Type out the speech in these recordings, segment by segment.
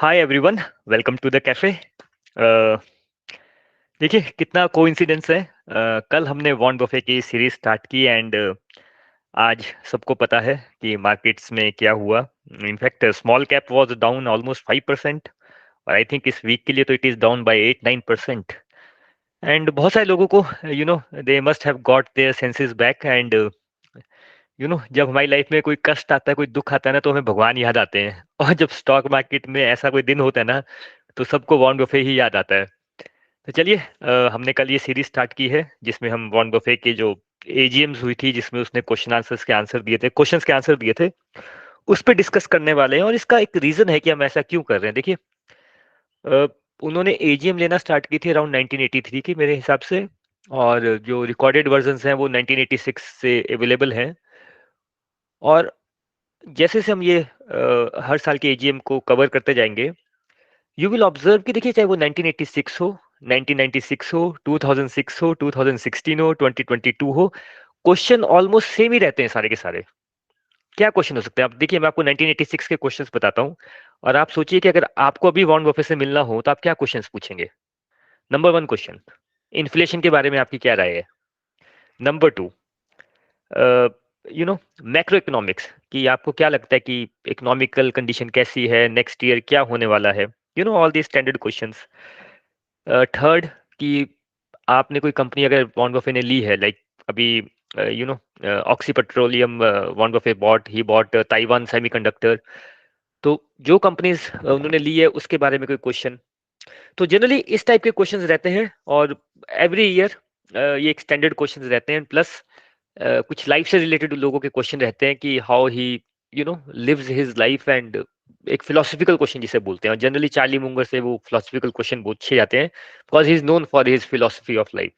Hi everyone, welcome to the cafe. देखिए कितना coincidence है। कल हमने वॉरेन बफे की सीरीज स्टार्ट की एंड आज सबको पता है कि मार्केट्स में क्या हुआ। In fact small cap was down almost 5%, और आई थिंक इस वीक के लिए तो it is down by 8-9%। And बहुत सारे लोगों को they must have got their senses back. And जब हमारी लाइफ में कोई कष्ट आता है, कोई दुख आता है ना, तो हमें भगवान याद आते हैं। और जब स्टॉक मार्केट में ऐसा कोई दिन होता है ना, तो सबको वॉरेन बफे ही याद आता है। तो चलिए, हमने कल ये सीरीज स्टार्ट की है जिसमें हम वॉरेन बफे के जो एजीएम्स हुई थी, जिसमें उसने क्वेश्चंस के आंसर दिए थे, उस पे डिस्कस करने वाले हैं। और इसका एक रीजन है कि हम ऐसा क्यों कर रहे हैं। देखिए, अ, उन्होंने एजीएम लेना स्टार्ट की थी अराउंड 1983 की मेरे हिसाब से, और जो रिकॉर्डेड वर्जन्स हैं वो 1986 से अवेलेबल हैं। और जैसे से हम ये हर साल के एजीएम को कवर करते जाएंगे, यू विल ऑब्जर्व कि देखिए, चाहे वो 1986 हो, 1996 हो, 2006 हो, 2016 हो, 2022 हो, क्वेश्चन ऑलमोस्ट सेम ही रहते हैं सारे के सारे। क्या क्वेश्चन हो सकते हैं? आप देखिए, मैं आपको 1986 के क्वेश्चंस बताता हूँ, और आप सोचिए कि अगर आपको अभी वॉरेन बफेट से मिलना हो तो आप क्या क्वेश्चंस पूछेंगे। नंबर वन क्वेश्चन, इन्फ्लेशन के बारे में आपकी क्या राय है। नंबर टू, मैक्रो इकोनॉमिक्स, कि आपको क्या लगता है कि इकोनॉमिकल कंडीशन कैसी है, नेक्स्ट ईयर क्या होने वाला है। All the standard questions. Third, कि आपने कोई कंपनी अगर वॉरेन बफेट ने ली है, लाइक अभी Oxy petroleum, Warren Buffett bought Taiwan semiconductor. तो जो कंपनीज उन्होंने ली है उसके बारे में कोई क्वेश्चन। तो जनरली इस टाइप के क्वेश्चंस रहते हैं, और एवरी ईयर ये एक स्टैंडर्ड क्वेश्चंस रहते हैं। प्लस कुछ लाइफ से रिलेटेड लोगों के क्वेश्चन रहते हैं कि how he lives his life, and एक फिलोसफिकल क्वेश्चन जिसे बोलते हैं। जनरली चार्ली मुंगर से वो फिलोसफिकल क्वेश्चन पूछे जाते हैं, because he is known for his philosophy of life.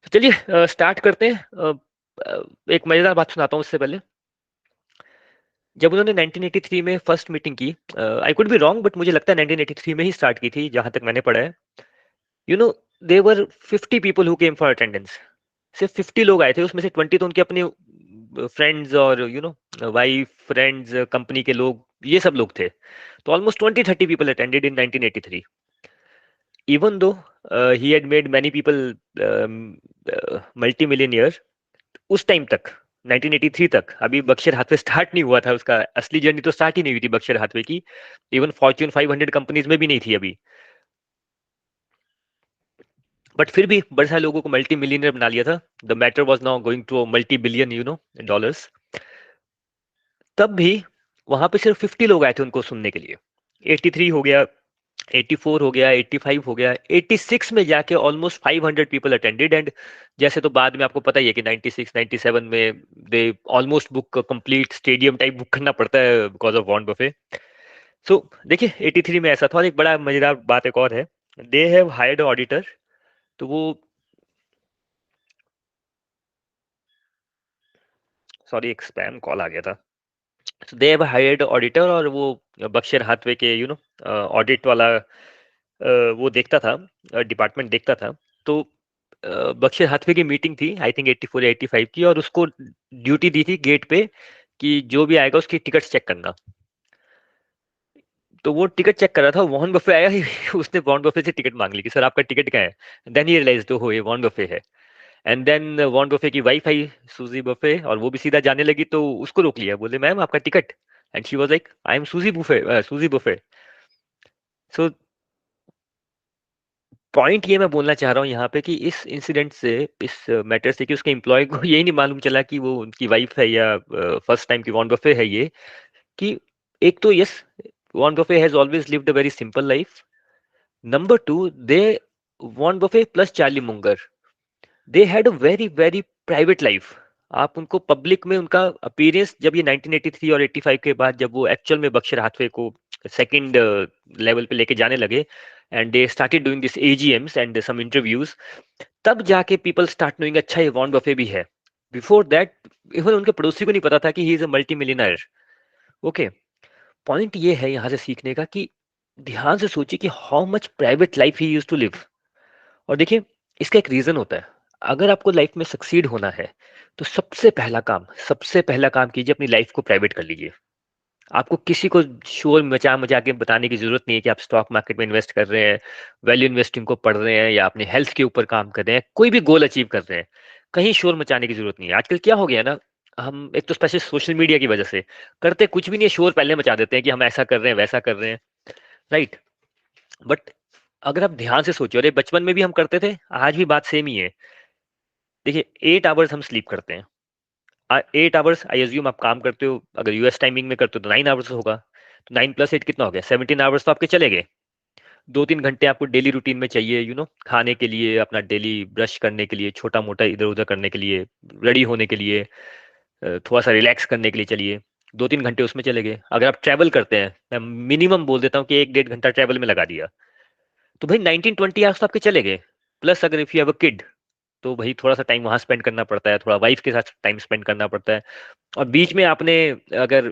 तो चलिए स्टार्ट करते हैं। एक मजेदार बात सुनाता हूँ उससे पहले। जब उन्होंने 1983 में फर्स्ट मीटिंग की, I could be wrong but मुझे लगता है 1983 में ही स्टार्ट की थी, जहां तक मैंने पढ़ा है। You know there were 50 people who came for attendance. सिर्फ 50 लोग आए थे, उसमें से 20 तो उनके अपने फ्रेंड्स और वाइफ, फ्रेंड्स, कंपनी के लोग, ये सब लोग थे। तो almost 20-30 people attended in 1983। Even though he had made many people multi millionaire उस टाइम तक, 1983 तक। अभी बक्शर हाथवे स्टार्ट नहीं हुआ था, उसका असली जर्नी तो स्टार्ट ही नहीं हुई थी बक्शर हाथवे की। इवन फॉर्च्यून 500 कंपनीज में भी नहीं थी अभी। बट फिर भी बड़े सारे लोगों को मल्टी मिलियनर बना लिया था। The matter was now going to multi billion dollars. तब भी वहां पे सिर्फ 50 लोग आए थे उनको सुनने के लिए। 83 हो गया, 84 हो गया, 85 हो गया, 86 में जाके ऑलमोस्ट 500 पीपल अटेंडेड। एंड जैसे तो बाद में आपको पता ही है कि 96 97 में they almost book complete stadium type book करना पड़ता है बिकॉज ऑफ वॉरेन बफे। सो देखिए, 83 में ऐसा था। और एक बड़ा मजेदार बात एक और है, दे हैव हायर्ड ऑडिटर। तो वो, सॉरी एक स्पैम कॉल आ गया था। So they have hired auditor, और वो बक्शर हाथवे के ऑडिट वाला वो देखता था, डिपार्टमेंट देखता था। तो बक्शर हाथवे की मीटिंग थी आई थिंक 84 या 85 की, और उसको ड्यूटी दी थी गेट पे कि जो भी आएगा उसकी टिकट चेक करना। तो वो टिकट चेक कर रहा था, वॉरेन बफे आया उसने वॉरेन बफे से टिकट मांग ली कि सर आपका टिकट क्या है। देन ही रियलाइज हो ये वॉरेन बफे है। एंड देन वॉरेन बफे की वाइफ आई, सूजी बफे, और वो भी सीधा जाने लगी, तो उसको रोक लिया, बोले मैम आपका ticket. And she was like I am सूजी बफे। सो पॉइंट ये मैं बोलना चाह रहा हूँ यहाँ पे कि इस इंसिडेंट से, इस मैटर से, कि उसके एम्प्लॉय को यही नहीं मालूम चला कि वो उनकी वाइफ है या फर्स्ट टाइम की वॉरेन बफे है ये। कि एक तो yes, Warren Buffett has always lived a very simple life. Number two, they Warren Buffett plus Charlie Munger, they had a very very private life. आप उनको पब्लिक में उनका अपीयरेंस, जब ये 1983 और 85 के बाद जब वो एक्चुअल में बक्शर हाथवे को सेकंड लेवल पे लेके जाने लगे, and they started doing this AGMs and some interviews, तब जाके पीपल स्टार्ट नोइंग अच्छा ये वॉरेन बफे भी है। बिफोर दैट इवन उनके पड़ोसी को नहीं पता था कि he is a multi millionaire. Okay, point ये है यहाँ से सीखने का कि ध्यान से सोचिए कि how much private life he used to live. और देखिए, इसका एक रीजन होता है। अगर आपको लाइफ में सक्सीड होना है, तो सबसे पहला काम कीजिए, अपनी लाइफ को प्राइवेट कर लीजिए। आपको किसी को शोर मचा के बताने की जरूरत नहीं है कि आप स्टॉक मार्केट में इन्वेस्ट कर रहे हैं, वैल्यू इन्वेस्टिंग को पढ़ रहे हैं, या अपने हेल्थ के ऊपर काम कर रहे हैं, कोई भी गोल अचीव कर रहे हैं। कहीं शोर मचाने की जरूरत नहीं है। आजकल क्या हो गया ना, हम एक तो स्पेशली सोशल मीडिया की वजह से करते कुछ भी नहीं है, शोर पहले मचा देते हैं कि हम ऐसा कर रहे हैं, वैसा कर रहे हैं, राइट। बट अगर आप ध्यान से सोचो, अरे बचपन में भी हम करते थे, आज भी बात सेम ही है। देखिए 8 आवर्स हम स्लीप करते हैं, 8 आवर्स आई एज्यूम आप काम करते हो, अगर यूएस टाइमिंग में करते हो तो 9 आवर्स होगा, तो 9 + 8 कितना हो गया, 17 आवर्स तो आपके चले गए। 2-3 घंटे आपको डेली रूटीन में चाहिए, खाने के लिए, अपना डेली ब्रश करने के लिए, छोटा मोटा इधर उधर करने के लिए, रेडी होने के लिए, थोड़ा सा रिलैक्स करने के लिए चलिए, 2-3 घंटे उसमें चले गए। अगर आप ट्रैवल करते हैं, मैं मिनिमम बोल देता हूँ कि 1-1.5 घंटा ट्रैवल में लगा दिया, तो भाई 19-20 आवर्स तो आपके चले गए। प्लस अगर if you have a kid, तो भाई थोड़ा सा टाइम वहां स्पेंड करना पड़ता है, थोड़ा वाइफ के साथ टाइम स्पेंड करना पड़ता है, और बीच में आपने अगर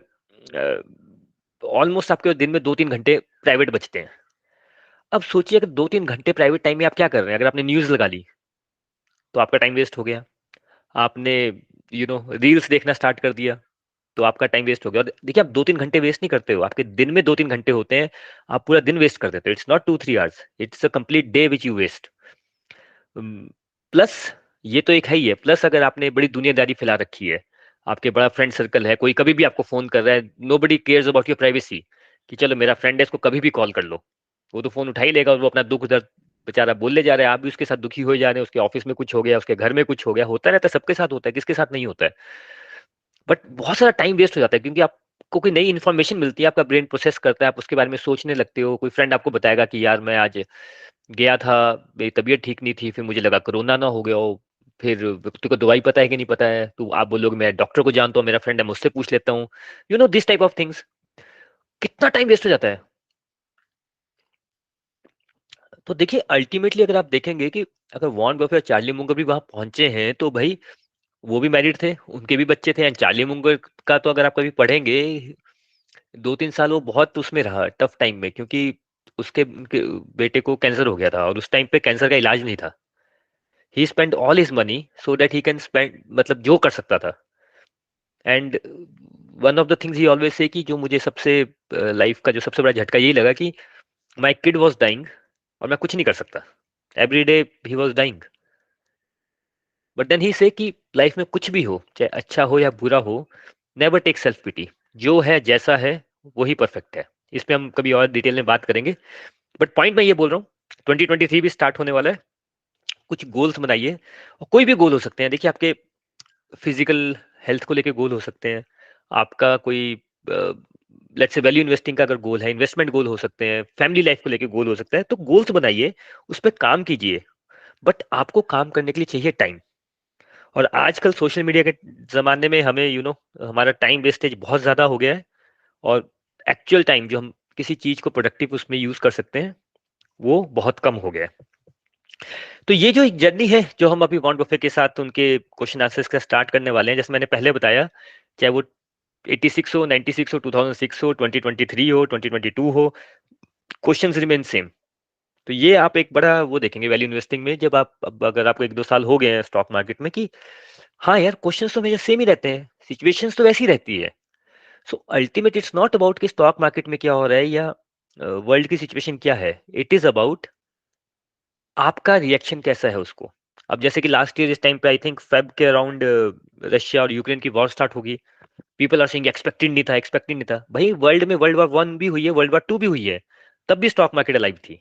ऑलमोस्ट आपके दिन में 2-3 घंटे प्राइवेट बचते हैं। अब सोचिए अगर 2-3 घंटे प्राइवेट टाइम में आप क्या कर रहे हैं, अगर आपने न्यूज लगा ली तो आपका टाइम वेस्ट हो गया। आपने रील्स देखना स्टार्ट कर दिया तो आपका टाइम वेस्ट हो गया। और देखिए, आप 2-3 घंटे वेस्ट नहीं करते हो, आपके दिन में 2-3 घंटे होते हैं, आप पूरा दिन वेस्ट कर देते हो। It's not 2-3 hours, it's a complete day which you waste. Plus ये तो एक है ही है, प्लस अगर आपने बड़ी दुनियादारी फैला रखी है, आपके बड़ा फ्रेंड सर्कल है, कोई कभी भी आपको फोन कर रहा है, nobody cares about your privacy, कि चलो मेरा फ्रेंड है, इसको कभी भी कॉल कर लो, वो तो फोन उठा ही लेगा, और वो अपना दुख दर्द बेचारा बोलने जा रहा है, आप भी उसके साथ दुखी हो जा रहे हैं, उसके ऑफिस में कुछ हो गया, उसके घर में कुछ हो गया, होता रहता है, सबके साथ होता है, किसके साथ नहीं होता है। बट बहुत सारा टाइम वेस्ट हो जाता है, क्योंकि आपको कोई नई इन्फॉर्मेशन मिलती है, आपका ब्रेन प्रोसेस करता है, आप उसके बारे में सोचने लगते हो, कोई फ्रेंड आपको बताएगा कि यार मैं आज गया था, मेरी तबीयत ठीक नहीं थी, फिर मुझे लगा कोरोना ना हो गया हो, फिर व्यक्ति को दवाई पता है कि नहीं पता है, तो आप बोलोगे मैं डॉक्टर को जानता हूँ, मेरा फ्रेंड है, मुझसे पूछ लेता हूँ, दिस टाइप ऑफ थिंग्स। कितना टाइम वेस्ट हो जाता है। तो देखिए अल्टीमेटली अगर आप देखेंगे कि अगर वॉरेन बफेट, चार्ली मुंगर भी वहां पहुंचे हैं, तो भाई वो भी मैरिड थे, उनके भी बच्चे थे, एंड चार्ली मुंगर का तो अगर आप कभी पढ़ेंगे, 2-3 साल वो बहुत उसमें रहा टफ टाइम में, क्योंकि उनके बेटे को कैंसर हो गया था, और उस टाइम पे कैंसर का इलाज नहीं था। He spend all his money so that he can spend, मतलब जो कर सकता था। And one of the things he always say, कि जो मुझे सबसे लाइफ का जो सबसे बड़ा झटका यही लगा कि माई किड वॉज डाइंग, और मैं कुछ नहीं कर सकता, every day he was dying. But then he से कि लाइफ में कुछ भी हो, चाहे अच्छा हो या बुरा हो, नेवर टेक सेल्फ पिटी, जो है जैसा है वही परफेक्ट है। इस पे हम कभी और डिटेल में बात करेंगे। बट पॉइंट मैं ये बोल रहा हूँ, 2023 भी स्टार्ट होने वाला है, कुछ गोल्स बनाइए, और कोई भी गोल हो सकते हैं। देखिए आपके फिजिकल हेल्थ को लेके गोल हो सकते हैं, आपका कोई लेट्स से वैल्यू इन्वेस्टिंग का अगर गोल है, इन्वेस्टमेंट गोल हो सकते हैं, फैमिली लाइफ को लेके गोल हो सकता है, तो गोल्स बनाइए, उस पर काम कीजिए। बट आपको काम करने के लिए चाहिए टाइम। और आजकल सोशल मीडिया के जमाने में हमें हमारा टाइम वेस्टेज बहुत ज्यादा हो गया है, और एक्चुअल टाइम जो हम किसी चीज को प्रोडक्टिव उसमें यूज कर सकते हैं, वो बहुत कम हो गया है। तो ये जो एक जर्नी है जो हम अभी वॉरेन बफेट के साथ उनके क्वेश्चन आंसर्स का स्टार्ट करने वाले हैं, जैसे मैंने पहले बताया, चाहे वो 86 हो, 96 हो, 2006 हो, 2023 हो, 2022 हो, क्वेश्चंस रिमेन सेम। तो ये आप एक बड़ा वो देखेंगे वैल्यू इन्वेस्टिंग में, जब आप अब अगर आपको 1-2 साल हो गए हैं स्टॉक मार्केट में, कि हाँ यार, क्वेश्चंस तो मेरे सेम ही रहते हैं, सिचुएशंस तो वैसी रहती है। सो अल्टीमेट इट्स नॉट अबाउट कि स्टॉक मार्केट में क्या हो रहा है, या वर्ल्ड की सिचुएशन क्या है, इट इज अबाउट आपका रिएक्शन कैसा है उसको। अब जैसे कि लास्ट ईयर इस टाइम पे आई थिंक फेब के अराउंड रशिया और यूक्रेन की वॉर स्टार्ट होगी, पीपल आर सेइंग एक्सपेक्टेड नहीं था, एक्सपेक्टेड नहीं था। भाई वर्ल्ड में वर्ल्ड वॉर 1 भी हुई है, वर्ल्ड वॉर 2 भी हुई है, तब भी स्टॉक मार्केट अलाइव थी।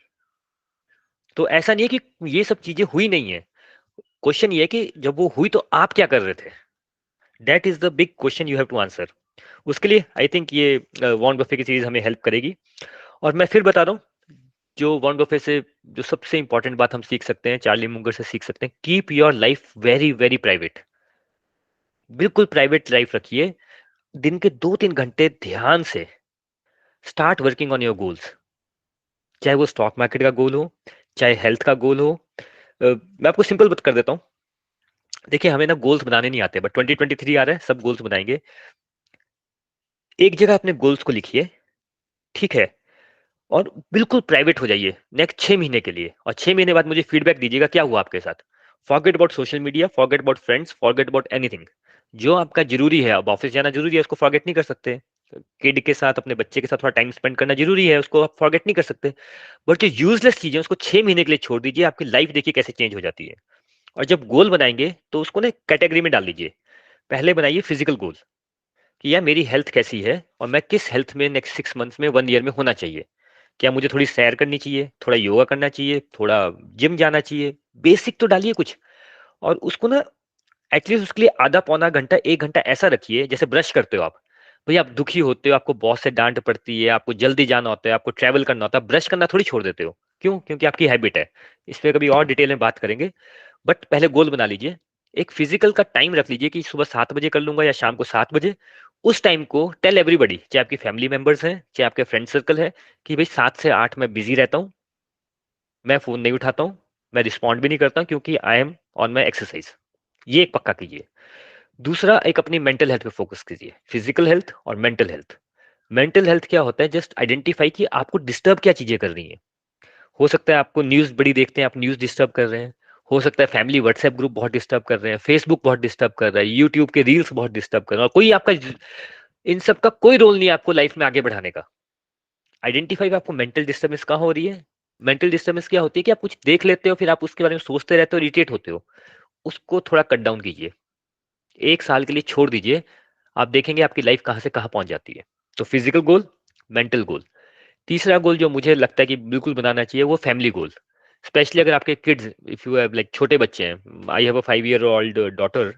तो ऐसा नहीं है कि ये सब चीजें हुई नहीं है। क्वेश्चन ये है कि जब वो हुई तो आप क्या कर रहे थे, that is the big question you have to answer. उसके लिए आई थिंक ये वॉरेन बफेट की सीरीज हमें हेल्प करेगी। और मैं फिर बता रहा हूँ, जो वॉरेन बफेट से जो सबसे इंपॉर्टेंट बात हम सीख सकते हैं, चार्ली मुंगर से सीख सकते हैं, keep your life very very private. बिल्कुल प्राइवेट लाइफ रखिए। दिन के 2-3 घंटे ध्यान से start working on your goals, चाहे वो स्टॉक मार्केट का गोल हो, चाहे हेल्थ का गोल हो। मैं आपको सिंपल बात कर देता हूँ। देखिए हमें ना गोल्स बनाने नहीं आते, बट 2023 आ रहा है, सब गोल्स बनाएंगे। एक जगह अपने गोल्स को लिखिए, ठीक है, और बिल्कुल प्राइवेट हो जाइए नेक्स्ट 6 महीने के लिए, और 6 महीने बाद मुझे फीडबैक दीजिएगा क्या हुआ आपके साथ। Forget about social media, forget about friends, forget about anything. जो आपका जरूरी है, अब ऑफिस जाना जरूरी है, उसको फॉरगेट नहीं कर सकते। किड के साथ, अपने बच्चे के साथ थोड़ा टाइम स्पेंड करना जरूरी है, उसको आप फॉरगेट नहीं कर सकते। बट जो यूजलेस चीजें उसको 6 महीने के लिए छोड़ दीजिए, आपकी लाइफ देखिए कैसे चेंज हो जाती है। और जब गोल बनाएंगे तो उसको ना कैटेगरी में डाल लीजिए। पहले बनाइए फिजिकल गोल, कि यार मेरी हेल्थ कैसी है और मैं किस हेल्थ में नेक्स्ट 6 मंथ्स में, 1 ईयर में होना चाहिए। क्या मुझे थोड़ी सैर करनी चाहिए, थोड़ा योगा करना चाहिए, थोड़ा जिम जाना चाहिए। बेसिक तो डालिए कुछ। और उसको ना एटलीस्ट उसके लिए आधा पौना घंटा, 1 घंटा ऐसा रखिए, जैसे ब्रश करते हो आप। भाई आप दुखी होते हो, आपको बॉस से डांट पड़ती है, आपको जल्दी जाना होता है, आपको ट्रैवल करना होता है, ब्रश करना थोड़ी छोड़ देते हो। क्यों? क्योंकि आपकी हैबिट है। इस पे कभी और डिटेल में बात करेंगे। बट पहले गोल बना लीजिए। एक फिजिकल का टाइम रख लीजिए कि सुबह 7 बजे कर लूंगा या शाम को 7 बजे। उस टाइम को टेल एवरीबॉडी, चाहे आपकी फैमिली मेंबर्स हैं, चाहे आपके फ्रेंड सर्कल है, कि भाई 7 से 8 मैं बिजी रहता हूँ, मैं फोन नहीं उठाता हूँ, मैं रिस्पॉन्ड भी नहीं करता हूँ, क्योंकि I am on my exercise. ये एक पक्का कीजिए। दूसरा, एक अपनी मेंटल हेल्थ पे फोकस कीजिए, फिजिकल हेल्थ और मेंटल हेल्थ। मेंटल हेल्थ क्या होता है? जस्ट आइडेंटिफाई कि आपको डिस्टर्ब क्या चीजें कर रही हैं। हो सकता है आपको न्यूज बड़ी देखते हैं, आप न्यूज डिस्टर्ब कर रहे हैं। हो सकता है फैमिली व्हाट्सएप ग्रुप बहुत डिस्टर्ब कर रहे हैं, फेसबुक बहुत डिस्टर्ब कर रहा है, यूट्यूब के रील्स बहुत डिस्टर्ब कर रहे हैं, और कोई आपका इन सब का कोई रोल नहीं है आपको लाइफ में आगे बढ़ाने का। आइडेंटिफाई आपको मेंटल डिस्टर्बेंस कहाँ हो रही है। मेंटल डिस्टर्बेंस क्या होती है कि आप कुछ देख लेते हो, फिर आप उसके बारे में सोचते रहते हो, इरिटेट होते हो। उसको थोड़ा कट डाउन कीजिए। 1 साल के लिए छोड़ दीजिए। आप देखेंगे आपकी लाइफ कहाँ से कहाँ पहुंच जाती है। तो फिजिकल गोल, मेंटल गोल। तीसरा गोल जो मुझे लगता है कि बिल्कुल बनाना चाहिए, वो फैमिली गोल। स्पेशली अगर आपके kids, if you have like छोटे बच्चे हैं, I have a 5 year old daughter.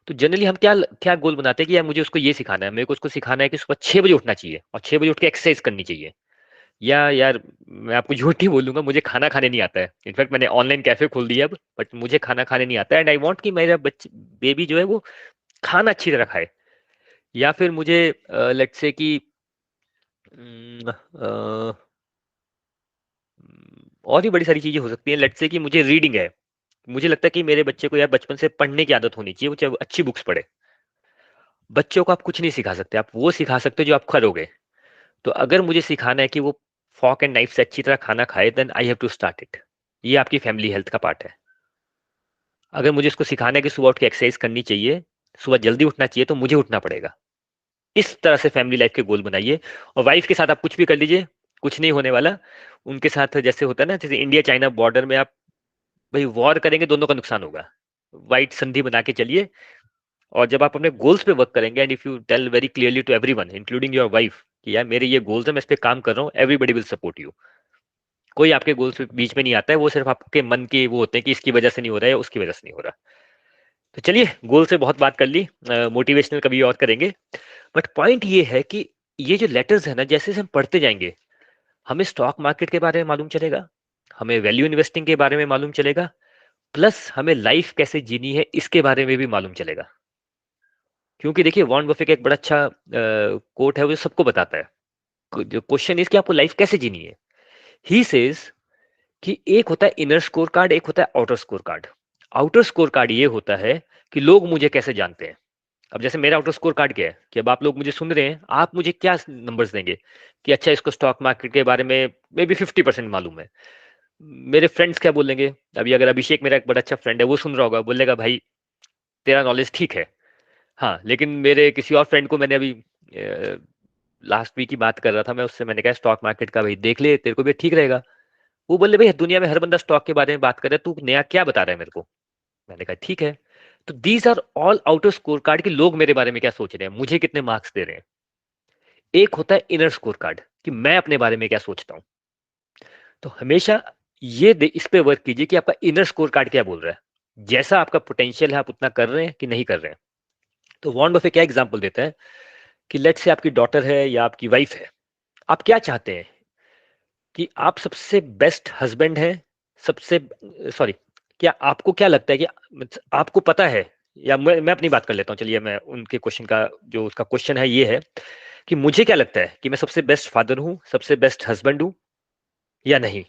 तो जनरली हम क्या क्या गोल बनाते हैं कि यार मुझे उसको ये सिखाना है, मेरे को उसको सिखाना है कि सुबह 6 बजे उठना चाहिए और 6 बजे उठ के एक्सरसाइज करनी चाहिए। या यार मैं आपको झूठ नहीं बोलूंगा, मुझे खाना खाने नहीं आता है। इनफैक्ट मैंने ऑनलाइन कैफे खोल दिया अब, बट मुझे खाना खाने नहीं आता है, एंड आई वांट कि मेरा बच्चे, बेबी जो है वो खाना अच्छी तरह खाए। या फिर मुझे लेट्स से कि अम, अ, और भी बड़ी सारी चीजें हो सकती हैं। लेट्स से कि मुझे रीडिंग है। मुझे लगता है कि मेरे बच्चे को यार बचपन से पढ़ने की आदत होनी चाहिए, वो चाहे वो अच्छी बुक्स पढ़े। बच्चों को आप कुछ नहीं सिखा सकते, आप वो सिखा सकते हो जो आप करोगे। तो अगर मुझे सिखाना है कि वो फॉक एंड नाइफ से अच्छी तरह खाना खाए, then I have to start it. ये आपकी फैमिली हेल्थ का पार्ट है। अगर मुझे इसको सिखाना है कि सुबह उठ के एक्सरसाइज करनी चाहिए, सुबह जल्दी उठना चाहिए, तो मुझे उठना पड़ेगा। इस तरह से फैमिली लाइफ के गोल बनाइए। और वाइफ के साथ आप कुछ भी कर लीजिए, कुछ नहीं होने वाला। उनके साथ जैसे होता है ना, जैसे इंडिया चाइना बॉर्डर में आप भाई वॉर करेंगे, दोनों का नुकसान होगा। वाइट संधि बना के चलिए। और जब आप अपने गोल्स पे वर्क करेंगे, and if you tell very clearly to everyone including your wife कि यार मेरे ये गोल्स है, मैं इस पे काम कर रहा हूँ, एवरीबडी विल सपोर्ट यू। कोई आपके गोल्स पे बीच में नहीं आता है, वो सिर्फ आपके मन के वो होते हैं कि इसकी वजह से नहीं हो रहा है या उसकी वजह से नहीं हो रहा। तो चलिए, गोल से बहुत बात कर ली, मोटिवेशनल कभी और करेंगे। बट पॉइंट ये है कि ये जो लेटर्स है ना, जैसे जैसे हम पढ़ते जाएंगे, हमें स्टॉक मार्केट के बारे में मालूम चलेगा, हमें वैल्यू इन्वेस्टिंग के बारे में मालूम चलेगा, प्लस हमें लाइफ कैसे जीनी है इसके बारे में भी मालूम चलेगा। क्योंकि देखिए, वॉरेन बफे का एक बड़ा अच्छा कोट है, वो सबको बताता है। जो क्वेश्चन इज कि आपको लाइफ कैसे जीनी है। ही सेज कि एक होता है इनर स्कोर कार्ड, एक होता है outer score card. Outer score card ये होता है कि लोग मुझे कैसे जानते हैं। अब जैसे मेरा आउटर स्कोर कार्ड क्या है कि अब आप लोग मुझे सुन रहे हैं, आप मुझे क्या नंबर्स देंगे कि अच्छा इसको स्टॉक मार्केट के बारे में मे बी 50% मालूम है। मेरे फ्रेंड्स क्या बोलेंगे? अभी अगर अभिषेक मेरा एक बड़ा अच्छा फ्रेंड है, वो सुन रहा होगा, बोलेगा भाई तेरा नॉलेज ठीक है। हाँ, लेकिन मेरे किसी और फ्रेंड को मैंने अभी लास्ट वीक की बात कर रहा था मैं उससे, मैंने कहा स्टॉक मार्केट का भाई देख ले, तेरे को भी ठीक रहेगा। वो बोले भाई दुनिया में हर बंदा स्टॉक के बारे में बात कर रहा है, तू नया क्या बता रहा है मेरे को। मैंने कहा ठीक है। तो these are all outer scorecard कि लोग मेरे बारे में क्या सोच रहे हैं, मुझे कितने मार्क्स दे रहे हैं। एक होता है इनर स्कोर कार्ड कि मैं अपने बारे में क्या सोचता हूं। तो हमेशा इस पे वर्क कीजिए कि आपका इनर स्कोर कार्ड क्या बोल रहा है। जैसा आपका पोटेंशियल है, आप उतना कर रहे हैं कि नहीं कर रहे हैं। तो वॉरेन बफे क्या एग्जांपल देता है कि लेट्स से आपकी डॉटर है या आपकी वाइफ है। आप क्या चाहते हैं? कि आप सबसे बेस्ट हस्बैंड हैं, सबसे सॉरी, क्या आपको क्या लगता है कि आपको पता है, या मैं अपनी बात कर लेता हूँ। चलिए, मैं उनके क्वेश्चन का जो उसका क्वेश्चन है ये है कि मुझे क्या लगता है कि मैं सबसे बेस्ट फादर हूँ, सबसे बेस्ट हस्बैंड हूँ या नहीं।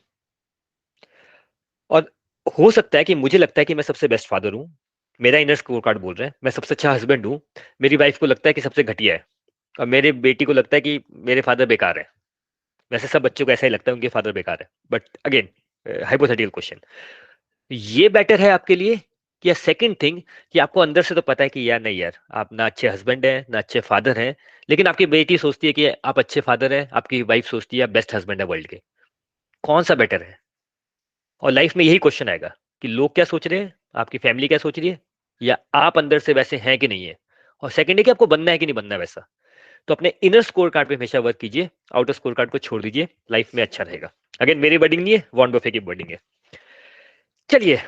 और हो सकता है कि मुझे लगता है कि मैं सबसे बेस्ट फादर हूँ, मेरा इनर स्कोर कार्ड बोल रहा है मैं सबसे अच्छा हस्बैंड हूँ। मेरी वाइफ को लगता है कि सबसे घटिया है। और मेरे बेटी को लगता है कि मेरे फादर बेकार है। वैसे सब बच्चों को ऐसा ही लगता है उनके फादर बेकार है, बट अगेन हाइपोथेटिकल क्वेश्चन। ये बेटर है आपके लिए या सेकंड थिंग कि आपको अंदर से तो पता है कि यार नहीं यार, आप ना अच्छे हस्बैंड हैं ना अच्छे फादर हैं, लेकिन आपकी बेटी सोचती है कि आप अच्छे फादर हैं, आपकी वाइफ सोचती है आप बेस्ट हस्बैंड है वर्ल्ड के। कौन सा बेटर है? और लाइफ में यही क्वेश्चन आएगा कि लोग क्या सोच रहे हैं, आपकी फैमिली क्या सोच रही है, या आप अंदर से वैसे हैं कि नहीं है। और सेकंड है कि आपको बनना है कि नहीं बनना है वैसा। तो अपने इनर स्कोर कार्ड पे हमेशा वर्क कीजिए, आउटर स्कोर कार्ड को छोड़ दीजिए, लाइफ में अच्छा रहेगा। अगेन मेरी वर्डिंग नहीं है, वॉरेन बफे की वर्डिंग है। चलिए,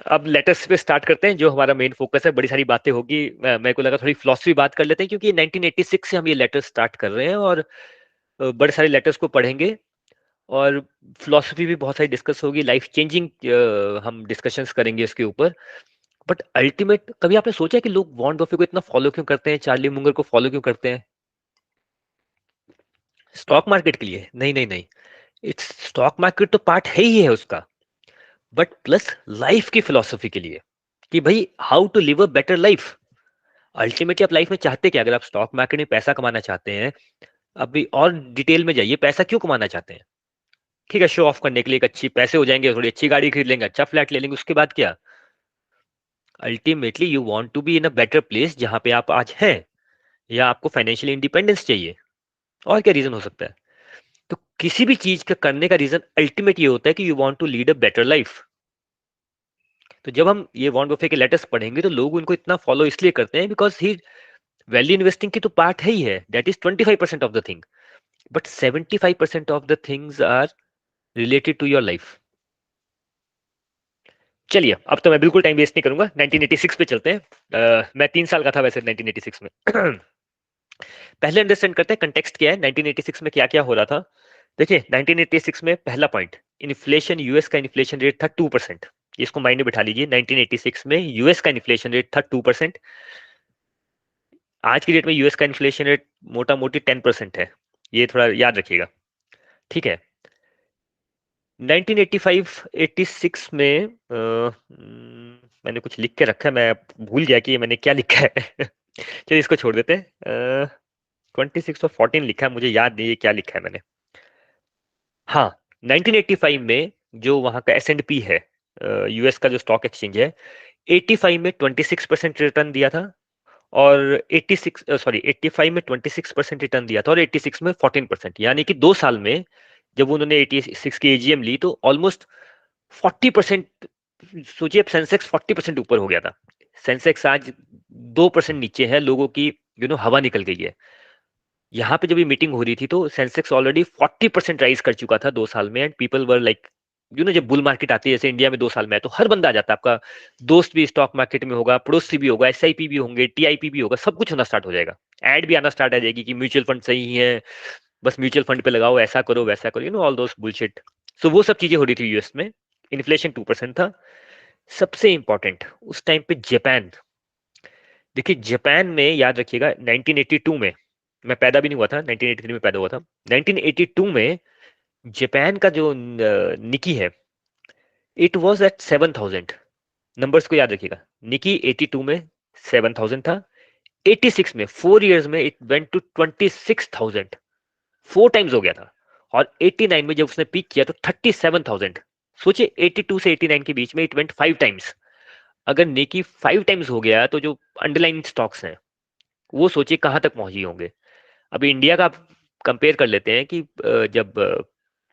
अब लेटर्स पे स्टार्ट करते हैं, जो हमारा मेन फोकस है। बड़ी सारी बातें होगी, मेरे को लगा थोड़ी फिलोसफी बात कर लेते हैं, क्योंकि 1986 से हम ये लेटर्स स्टार्ट कर रहे हैं, और बड़े सारे लेटर्स को पढ़ेंगे, और फिलोसफी भी बहुत सारी डिस्कस होगी, लाइफ चेंजिंग हम डिस्कशंस करेंगे इसके ऊपर। बट अल्टीमेट, कभी आपने सोचा है कि लोग वॉरेन बफे को इतना फॉलो क्यों करते हैं, चार्ली मुंगर को फॉलो क्यों करते हैं? स्टॉक मार्केट के लिए? नहीं नहीं नहीं, इट्स स्टॉक मार्केट तो पार्ट है ही है उसका, बट प्लस लाइफ की फिलोसफी के लिए, कि भाई how to live a better life. Ultimately आप लाइफ में चाहते क्या? अगर आप स्टॉक मार्केट में पैसा कमाना चाहते हैं, अभी और डिटेल में जाइए, पैसा क्यों कमाना चाहते हैं? ठीक है, शो ऑफ करने के लिए, एक अच्छी पैसे हो जाएंगे, थोड़ी अच्छी गाड़ी खरीद लेंगे, अच्छा फ्लैट ले लेंगे, उसके बाद क्या? Ultimately you want to be in a better place जहां पे आप आज हैं, या आपको फाइनेंशियल इंडिपेंडेंस चाहिए। और क्या रीजन हो सकता है? तो किसी भी चीज का करने का रीजन अल्टीमेट ये होता है कि you want to lead a better life. तो जब हम ये वॉरेन बफे के लेटर्स पढ़ेंगे, तो लोग उनको इतना फॉलो इसलिए करते हैं बिकॉज ही वैल्यू इन्वेस्टिंग की तो पार्ट है ही है, that is 25% of the thing, but 75% of the things are related to your life. चलिए, अब तो मैं बिल्कुल टाइम वेस्ट नहीं करूंगा, 1986 पे चलते हैं। मैं 3 साल का था वैसे 1986 में। पहले अंडरस्टैंड करते हैं कंटेक्स्ट क्या है, 1986 में क्या क्या हो रहा था। देखिए, 1986 में पहला पॉइंट, इन्फ्लेशन, यूएस का इन्फ्लेशन रेट था 2%। इसको माइंड में बिठा लीजिए, 1986 में यूएस का इन्फ्लेशन रेट था 2%। आज की डेट में यूएस का इन्फ्लेशन रेट मोटा मोटी 10% है, ये थोड़ा याद रखिएगा। ठीक है, 1985-86 में मैंने कुछ लिख के रखा है, मैं भूल गया कि ये मैंने क्या लिखा है। चलिए इसको छोड़ देते हैं। 26 और 14 लिखा है, मुझे याद नहीं है क्या लिखा है मैंने। हाँ, 1985 में जो वहाँ का S&P है, यूएस का जो स्टॉक एक्सचेंज है, 85 में 26% रिटर्न दिया था, और 86 सॉरी 85 में 26% रिटर्न दिया था, और 86 में 14%, यानी कि 2 साल में जब उन्होंने 86 की एजीएम ली, तो ऑलमोस्ट 40%। सोचिए, अब सेंसेक्स 40% ऊपर हो गया था। सेंसेक्स आज 2% नीचे है, लोगों की हवा निकल गई है। यहाँ पे जब ये मीटिंग हो रही थी, तो सेंसेक्स ऑलरेडी 40% राइज कर चुका था 2 साल में, एंड पीपल वर लाइक, जब बुल मार्केट आती है जैसे इंडिया में 2 साल में है, तो हर बंदा आ जाता है। आपका दोस्त भी स्टॉक मार्केट में होगा, पड़ोसी भी होगा, एसआईपी भी होंगे, टीआईपी भी होगा, सब कुछ होना स्टार्ट हो जाएगा। एड भी आना स्टार्ट आ जाएगी कि म्यूचुअल फंड सही है, बस म्यूचुअल फंड पे लगाओ, ऐसा करो वैसा करो, ऑल दोस बुलशिट। सो वो सब चीजें हो रही थी यूएस में। इन्फ्लेशन 2% था। सबसे इंपॉर्टेंट उस टाइम पे जापान। देखिए, जापान में याद रखिएगा, 1982 में, मैं पैदा भी नहीं हुआ था, 1983 में पैदा हुआ था। 1982 में जापान का जो निकी है, इट वाज एट 7,000। नंबर्स को याद रखिएगा, निकी 82 में 7,000 था, 86 में 4 इयर्स में इट वेंट टू 26,000, 4 टाइम्स हो गया था। और 89 में जब उसने पीक किया तो 37,000। सोचिए, 82 से 89 के बीच में इट वेंट 5 टाइम्स। अगर निकी 5 टाइम्स हो गया, तो जो अंडरलाइन स्टॉक्स हैं, वो सोचिए कहां तक पहुंची होंगे। अभी इंडिया का आप कंपेयर कर लेते हैं कि जब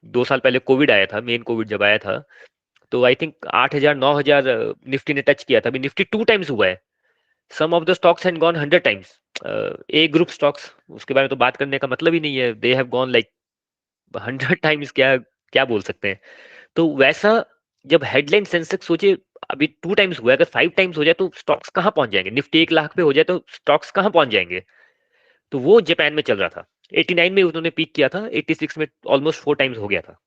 2 साल पहले कोविड आया था, मेन कोविड जब आया था, तो आई थिंक 8,000 9,000 निफ्टी ने टच किया था। अभी निफ्टी 2 टाइम्स हुआ है। Some of the stocks had gone 100 times. A group stocks, उसके बारे में तो बात करने का मतलब ही नहीं है, they have gone like 100 times. क्या क्या बोल सकते हैं? तो वैसा, जब हेडलाइन सेंसेक्स सोचिए, अभी 2 टाइम्स हुआ है, अगर 5 टाइम्स हो जाए तो स्टॉक्स कहाँ पहुंच जाएंगे? निफ्टी 1 लाख पे हो जाए तो स्टॉक्स कहाँ पहुंच जाएंगे? तो वो जापान में चल रहा था। 89 में उन्होंने पीक किया था, 86 में ऑलमोस्ट 4 टाइम्स हो गया था।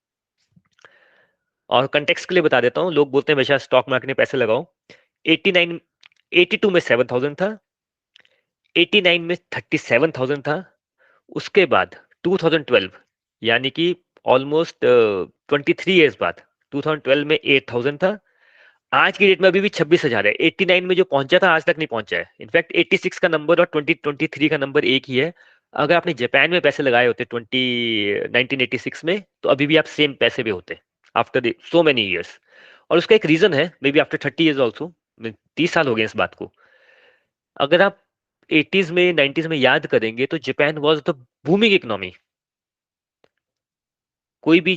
और कंटेक्स्ट के लिए बता देता हूँ, लोग बोलते हैं हमेशा स्टॉक मार्केट में पैसे लगाओ। 89 82 में 7,000 था, 89 में 37,000 था, उसके बाद 2012, यानी कि ऑलमोस्ट 23 ईयर्स बाद, 2012 में 8,000 था। आज की डेट में अभी भी 26,000 है। 89 में जो पहुंचा था आज तक नहीं पहुंचा है। इनफैक्ट 86 का नंबर और 2023 का नंबर एक ही है। अगर आपने जापान में पैसे लगाए होते 1986 में, तो अभी भी आप सेम पैसे पे होते आफ्टर सो मेनी ईयर्स। और उसका एक रीजन है, may be after 30 years also. 30 साल हो गए इस बात को। अगर आप 80s में 90s में याद करेंगे तो Japan was the booming economy. कोई भी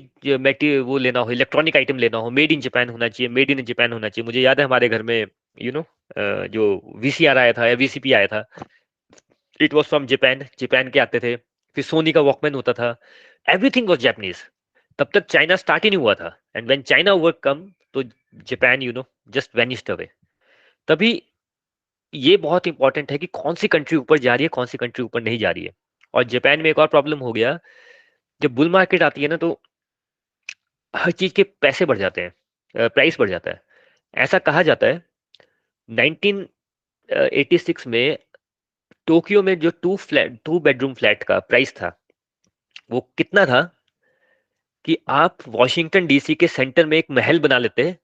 वो लेना हो, इलेक्ट्रॉनिक आइटम लेना हो, मेड इन जापान होना चाहिए, मेड इन जापान होना चाहिए। मुझे याद है हमारे घर में यू नो जो वीसीआर आया था या वीसीपी आया था, it was from Japan, Japan के आते थे। फिर सोनी का वॉकमैन होता था, एवरीथिंग वाज जापानीज। तब तक चाइना स्टार्ट ही नहीं हुआ था, एंड व्हेन चाइना वर्क कम तो जापान जस्ट वेनिस्ड अवे। तभी ये बहुत इंपॉर्टेंट है कि कौन सी कंट्री ऊपर जा रही है, कौन सी कंट्री ऊपर नहीं जा रही है। और जापान में एक और प्रॉब्लम हो गया, जब बुल मार्केट आती है ना तो हर चीज के पैसे बढ़ जाते हैं, प्राइस बढ़ जाता है। ऐसा कहा जाता है 1986 में टोक्यो में जो 2 बेडरूम फ्लैट का प्राइस था, वो कितना था कि आप वॉशिंगटन डीसी के सेंटर में एक महल बना लेते हैं।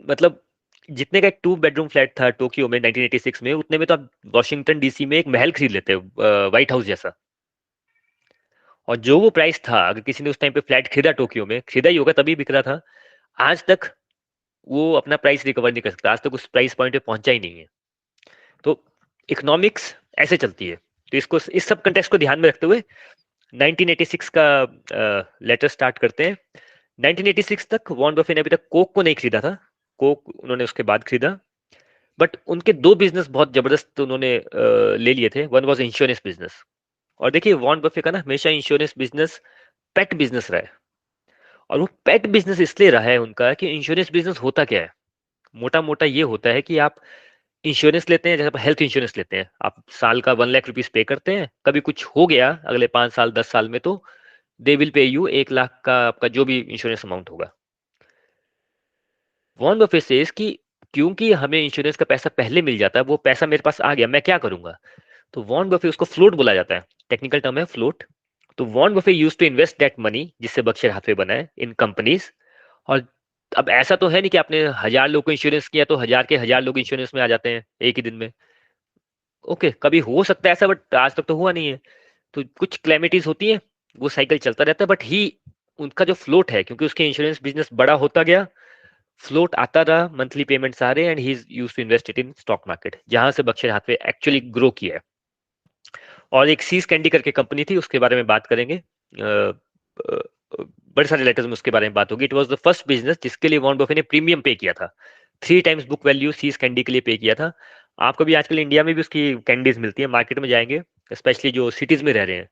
मतलब जितने का एक 2 बेडरूम फ्लैट था टोक्यो में 1986 में, उतने में तो आप वॉशिंगटन डीसी में एक महल खरीद लेते हैं, व्हाइट हाउस जैसा। और जो वो प्राइस था, अगर किसी ने उस टाइम पे फ्लैट खरीदा, टोक्यो में खरीदा ही होगा तभी बिक रहा था, आज तक वो अपना प्राइस रिकवर नहीं कर सकता, आज तक उस प्राइस पॉइंट पे पहुंचा ही नहीं है। तो इकोनॉमिक्स ऐसे चलती है। तो इसको, इस सब कंटेक्स्ट को ध्यान में रखते हुए 1986 का लेटर स्टार्ट करते हैं। 1986 तक वॉरेन बफे ने अभी तक कोक को नहीं खरीदा था, कोक उन्होंने उसके बाद खरीदा। बट उनके दो बिजनेस बहुत जबरदस्त उन्होंने ले लिए थे। One was insurance business. और देखिए वॉरेन बफे का ना हमेशा इंश्योरेंस बिजनेस पेट बिजनेस रहा है। और वो पेट बिजनेस इसलिए रहा है उनका कि इंश्योरेंस बिजनेस होता क्या है, मोटा मोटा ये होता है कि आप इंश्योरेंस लेते हैं, जैसे आप हेल्थ इंश्योरेंस लेते हैं, आप साल का 1 लाख रुपीज पे करते हैं, कभी कुछ हो गया अगले 5 साल 10 साल में तो they will pay you 1 lakh का आपका जो भी इंश्योरेंस अमाउंट होगा। वॉरेन बफेट सेज कि क्योंकि हमें इंश्योरेंस का पैसा पहले मिल जाता है, वो पैसा मेरे पास आ गया, मैं क्या करूंगा। तो वॉरेन बफे, उसको फ्लोट बोला जाता है, टेक्निकल टर्म है फ्लोट। तो Warren Buffett used to invest that money जिससे बर्कशायर हाथवे बना है इन कंपनीज। और अब ऐसा तो है नहीं कि आपने 1,000 लोग को इंश्योरेंस किया तो 1,000 के 1,000 लोग इंश्योरेंस में आ जाते हैं एक ही दिन में। ओके, कभी हो सकता है ऐसा, बट आज तक तो हुआ नहीं है। तो कुछ क्लेमिटीज होती है, वो साइकिल चलता रहता है। बट ही, उनका जो फ्लोट है, क्योंकि उसके इंश्योरेंस बिजनेस बड़ा होता गया, फ्लोट आता रहा, मंथली पेमेंट्स आ रहे हैं, and he is used to invest it in stock market, जहां से बर्कशायर हाथवे एक्चुअली ग्रो किया है। और एक सीज कैंडी करके कंपनी थी, उसके बारे में बात करेंगे। बड़े सारे लेटर्स में उसके बारे में बात होगी। It was the first business जिसके लिए वॉरेन बफे ने प्रीमियम पे किया था, 3 times book value See's Candy के लिए पे किया था। आपको भी आजकल इंडिया में भी उसकी कैंडीज मिलती है, मार्केट में जाएंगे, स्पेशली जो सिटीज में रह रहे हैं।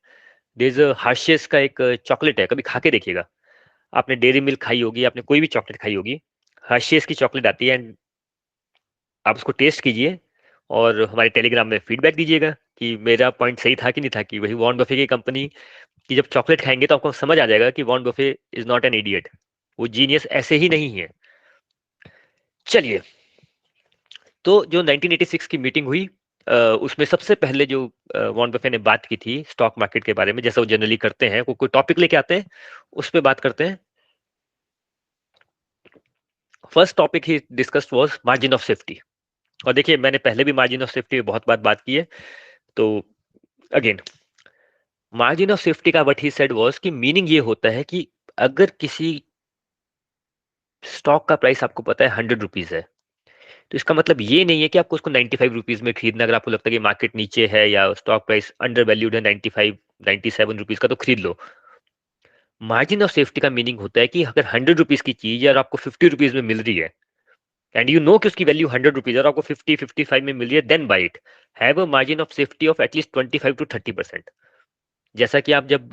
देयर इज हार्शेस का एक चॉकलेट है, कभी खा के देखिएगा। आपने डेयरी मिल्क खाई होगी, आपने कोई भी चॉकलेट खाई होगी, हार्शेस की चॉकलेट आती है, एंड आप उसको टेस्ट कीजिए और हमारे टेलीग्राम में फीडबैक दीजिएगा कि मेरा पॉइंट सही था कि नहीं था, कि वही वॉरेन बफे की कंपनी की जब चॉकलेट खाएंगे तो आपको समझ आ जाएगा कि Warren Buffett is not an idiot, वो जीनियस ऐसे ही नहीं है। चलिए, तो जो 1986 की मीटिंग हुई, उसमें सबसे पहले जो वॉरेन बफे ने बात की थी स्टॉक मार्केट के बारे में, जैसा वो जनरली करते हैं, कोई टॉपिक लेके आते हैं, उस पर बात करते हैं। First topic he discussed was margin of safety. और देखिए, मैंने पहले भी मार्जिन ऑफ सेफ्टी बहुत बात की है, तो अगेन, मार्जिन ऑफ सेफ्टी का व्हाट ही सेड वाज कि मीनिंग ये होता है कि अगर किसी स्टॉक का प्राइस आपको पता है 100 रुपीज है, तो इसका मतलब ये नहीं है कि आपको उसको 95 रुपीज में खरीदना। अगर आपको लगता है कि मार्केट नीचे है या स्टॉक प्राइस अंडर वैल्यूड है 97 रुपीज का, तो खरीद लो। मार्जिन ऑफ सेफ्टी का मीनिंग होता है कि अगर 100 रुपीज की चीज है और आपको 50 रुपीज में मिल रही है, एंड यू नो कि उसकी वैल्यू 100 रुपीज और आपको 50-55 में मिल रही है, then buy it. Have a margin of safety of at least 25 to 30%। जैसा कि आप जब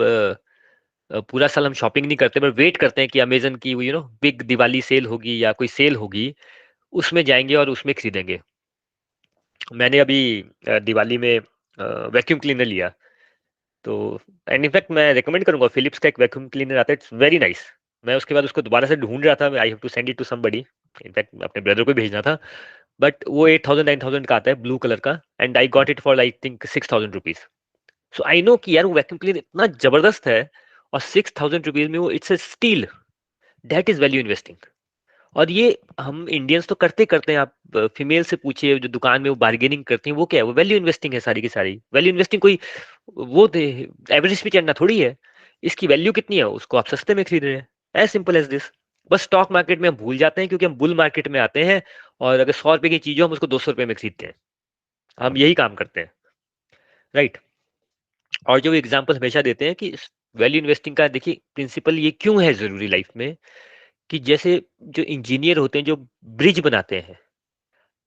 पूरा साल हम शॉपिंग नहीं करते, पर वेट करते हैं कि अमेजन की बिग दिवाली सेल होगी या कोई सेल होगी, उसमें जाएंगे और उसमें खरीदेंगे। मैंने अभी दिवाली में वैक्यूम क्लीनर लिया, तो एंड इनफैक्ट मैं रिकमेंड करूंगा, फिलिप्स का एक वैक्यूम क्लीनर आता है, इट्स वेरी नाइस। मैं उसके बाद उसको दोबारा से ढूंढ रहा था, I have to send it to somebody, in fact अपने ब्रदर को भेजना था। बट वो 8,000-9,000 का आता है, ब्लू कलर का, and I got it for I think 6,000 rupees. So I know कि यार वो वैक्यूम क्लीनर इतना जबरदस्त है, और 6,000 रुपीज में वो, it's a steel, that is value investing. और ये हम इंडियंस तो करते करते हैं। आप फीमेल से पूछिए जो दुकान में वो बार्गेनिंग करती हैं, वो क्या है, वो वैल्यू इन्वेस्टिंग है, सारी की सारी वैल्यू इन्वेस्टिंग। कोई वो एवरेज पे चढ़ना थोड़ी है। इसकी वैल्यू कितनी है, उसको आप सस्ते में खरीद रहे हैं, एज सिंपल एज दिस। बस स्टॉक मार्केट में हम भूल जाते हैं क्योंकि हम बुल मार्केट में आते हैं और अगर 100 रुपए की चीज हो हम उसको 200 रुपए में खरीदते हैं। हम यही काम करते हैं, राइट। और जो एग्जांपल हमेशा देते हैं कि वैल्यू इन्वेस्टिंग का देखिए प्रिंसिपल ये क्यों है जरूरी लाइफ में, कि जैसे जो इंजीनियर होते हैं जो ब्रिज बनाते हैं,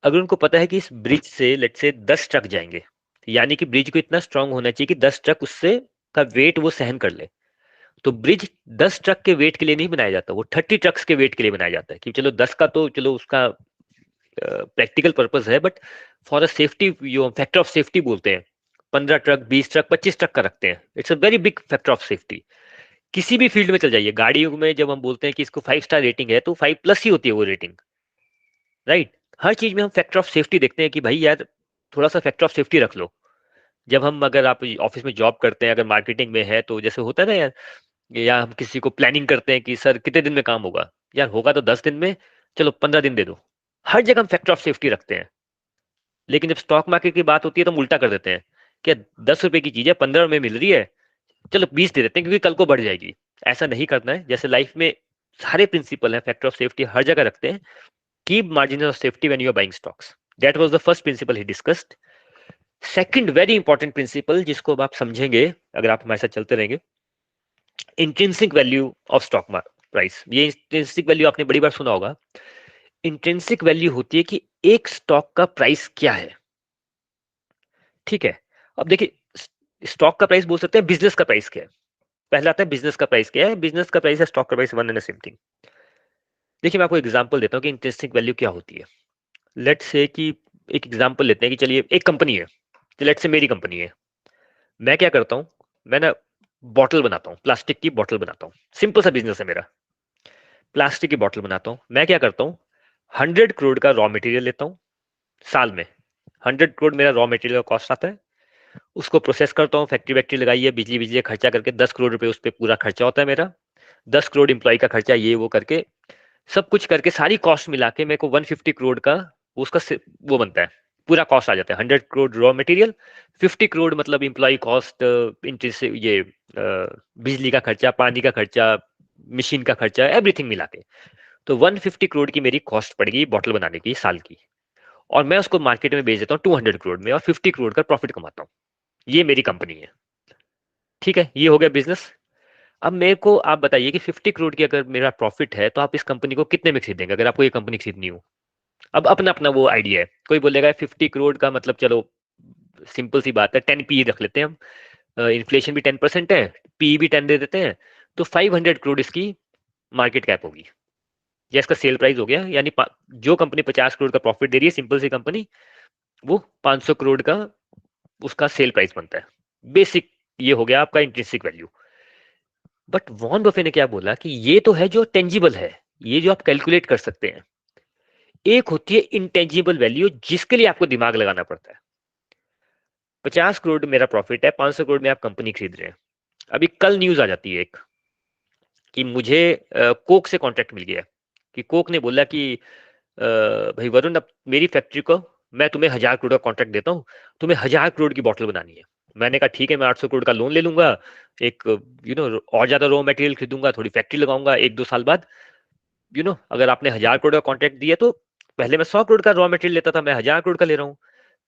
अगर उनको पता है कि इस ब्रिज से लेट से 10 ट्रक जाएंगे, यानी कि ब्रिज को इतना स्ट्रांग होना चाहिए कि 10 ट्रक उससे का वेट वो सहन कर ले, तो ब्रिज 10 ट्रक के वेट के लिए नहीं बनाया जाता, वो 30 ट्रक्स के वेट के लिए बनाया जाता है कि चलो 10 का तो चलो उसका प्रैक्टिकल पर्पस है, बट फॉर अ सेफ्टी जो फैक्टर ऑफ सेफ्टी बोलते हैं, 15 ट्रक 20 ट्रक 25 ट्रक का रखते हैं, it's a very big factor of safety. किसी भी फील्ड में चल जाइए, गाड़ियों में जब हम बोलते हैं कि इसको 5 स्टार रेटिंग है तो 5+ ही होती है वो रेटिंग, राइट। हर चीज में हम फैक्टर ऑफ सेफ्टी देखते हैं कि भाई यार थोड़ा सा फैक्टर ऑफ सेफ्टी रख लो। जब हम अगर आप ऑफिस में जॉब करते हैं, अगर मार्केटिंग में है तो जैसे होता है ना यार, या हम किसी को प्लानिंग करते हैं कि सर कितने दिन में काम होगा, यार होगा तो 10 दिन में, चलो 15 दिन दे दो। हर जगह हम फैक्टर ऑफ सेफ्टी रखते हैं। लेकिन जब स्टॉक मार्केट की बात होती है तो हम उल्टा कर देते हैं कि 10 रुपए की चीज है 15 में मिल रही है, चलो 20 दे देते हैं क्योंकि कल को बढ़ जाएगी। ऐसा नहीं करना है। जैसे लाइफ में सारे प्रिंसिपल है, फैक्टर ऑफ सेफ्टी हर जगह रखते हैं। Keep margin of safety when you are buying stocks. That was the first principle he discussed. Second very important principle जिसको अब आप समझेंगे अगर आप हमारे साथ चलते रहेंगे, intrinsic value of stock price. ये इंट्रिंसिक वैल्यू आपने बड़ी बार सुना होगा। इंट्रिंसिक वैल्यू होती है कि एक स्टॉक का प्राइस क्या है, ठीक है। अब देखिए स्टॉक का प्राइस बोल सकते हैं, बिजनेस का प्राइस क्या है। पहला आता है बिजनेस का प्राइस क्या है, बिजनेस का प्राइस है स्टॉक का price, one and same thing. देखिए मैं आपको एग्जांपल देता हूँ कि इंट्रिंसिक वैल्यू क्या होती है। लेट्स से कि एक एग्जांपल लेते हैं कि चलिए एक कंपनी है, तो लेट्स से मेरी कंपनी है। मैं क्या करता हूँ, मैं ना बॉटल बनाता हूँ, प्लास्टिक की बॉटल बनाता हूँ। सिंपल सा बिजनेस है मेरा, प्लास्टिक की बॉटल बनाता हूँ। मैं क्या करता हूँ, 100 करोड़ का रॉ मटेरियल लेता हूँ साल में। 100 करोड़ मेरा रॉ मटेरियल का कॉस्ट आता है। उसको प्रोसेस करता हूँ, फैक्ट्री वैक्ट्री लगाई है, बिजली बिजली का खर्चा करके 10 करोड़ रुपए उस पर पूरा खर्चा होता है मेरा। 10 करोड़ एम्प्लॉय का खर्चा, ये वो करके सब कुछ करके सारी कॉस्ट मिला के मेरे को 150 करोड़ का उसका वो बनता है, पूरा कॉस्ट आ जाता है। 100 करोड़ रॉ मटेरियल, 50 करोड़ मतलब इम्प्लॉय कॉस्ट, इंटरेस्ट, ये बिजली का खर्चा, पानी का खर्चा, मशीन का खर्चा, एवरीथिंग मिला के। तो 150 करोड़ की मेरी कॉस्ट पड़ेगी बॉटल बनाने की साल की। और मैं उसको मार्केट में बेच देता हूँ 200 करोड़ में और 50 करोड़ का प्रॉफिट कमाता हूँ। ये मेरी कंपनी है, ठीक है। ये हो गया बिजनेस। अब मेरे को आप बताइए कि 50 करोड़ की अगर मेरा प्रॉफिट है तो आप इस कंपनी को कितने में खरीदेंगे अगर आपको ये कंपनी खरीदनी हो। अब अपना अपना वो आइडिया है, कोई बोलेगा 50 करोड़ का मतलब चलो सिंपल सी बात है 10 पी रख लेते हैं हम, इन्फ्लेशन भी 10% है, पी भी 10 दे देते हैं, तो 500 करोड़ इसकी मार्केट कैप होगी, या इसका सेल प्राइस हो गया। यानी जो कंपनी 50 करोड़ का प्रॉफिट दे रही है, सिंपल सी कंपनी, वो 500 करोड़ का उसका सेल प्राइस बनता है, बेसिक। ये हो गया आपका intrinsic value. But Warren Buffett ने क्या बोला कि ये तो है जो टेंजिबल है, ये जो आप कैलकुलेट कर सकते हैं। एक होती है इंटेंजिबल वैल्यू जिसके लिए आपको दिमाग लगाना पड़ता है। 50 करोड़ मेरा प्रॉफिट है, 500 करोड़ में आप कंपनी खरीद रहे हैं। अभी कल न्यूज आ जाती है एक कि मुझे कोक से कॉन्ट्रैक्ट मिल गया है, कि कोक ने बोला कि भाई वरुण, अब मेरी फैक्ट्री को मैं तुम्हें 1000 करोड़ का कॉन्ट्रैक्ट देता हूँ, तुम्हें 1000 करोड़ की बॉटल बनानी है। मैंने कहा ठीक है, मैं 800 करोड़ का लोन ले लूंगा, एक और ज्यादा रॉ मटेरियल खरीदूंगा, थोड़ी फैक्ट्री लगाऊंगा, 1-2 साल बाद अगर आपने 1000 करोड़ का कॉन्ट्रैक्ट दिया तो पहले मैं 100 करोड़ का रॉ मटेरियल लेता था, मैं 1000 करोड़ का ले रहा हूँ।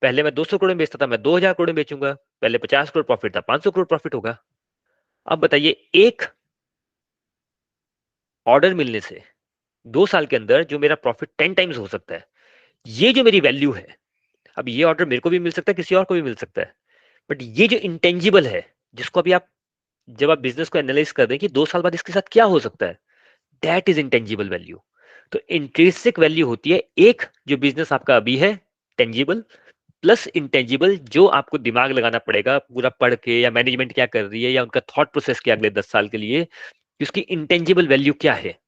पहले मैं 200 करोड़ में बेचता था, मैं 2000 करोड़ में बेचूंगा। पहले 50 करोड़ प्रॉफिट था, 500 करोड़ प्रॉफिट होगा। अब बताइए, एक ऑर्डर मिलने से 2 साल के अंदर जो मेरा प्रॉफिट 10 टाइम्स हो सकता है, ये जो मेरी वैल्यू है। अब ये ऑर्डर मेरे को भी मिल सकता है, किसी और को भी मिल सकता है, बट ये जो इंटेंजिबल है, जिसको अभी आप जब आप बिजनेस को एनालाइज कर रहे हैं कि 2 साल बाद इसके साथ क्या हो सकता है, दैट इज इंटेंजिबल वैल्यू। तो इंट्रिंसिक वैल्यू होती है एक जो बिजनेस आपका अभी है, टेंजिबल, प्लस इंटेंजिबल जो आपको दिमाग लगाना पड़ेगा पूरा पढ़ के, या मैनेजमेंट क्या कर रही है, या उनका थॉट प्रोसेस क्या अगले 10 साल के लिए, कि उसकी इंटेंजिबल वैल्यू क्या है।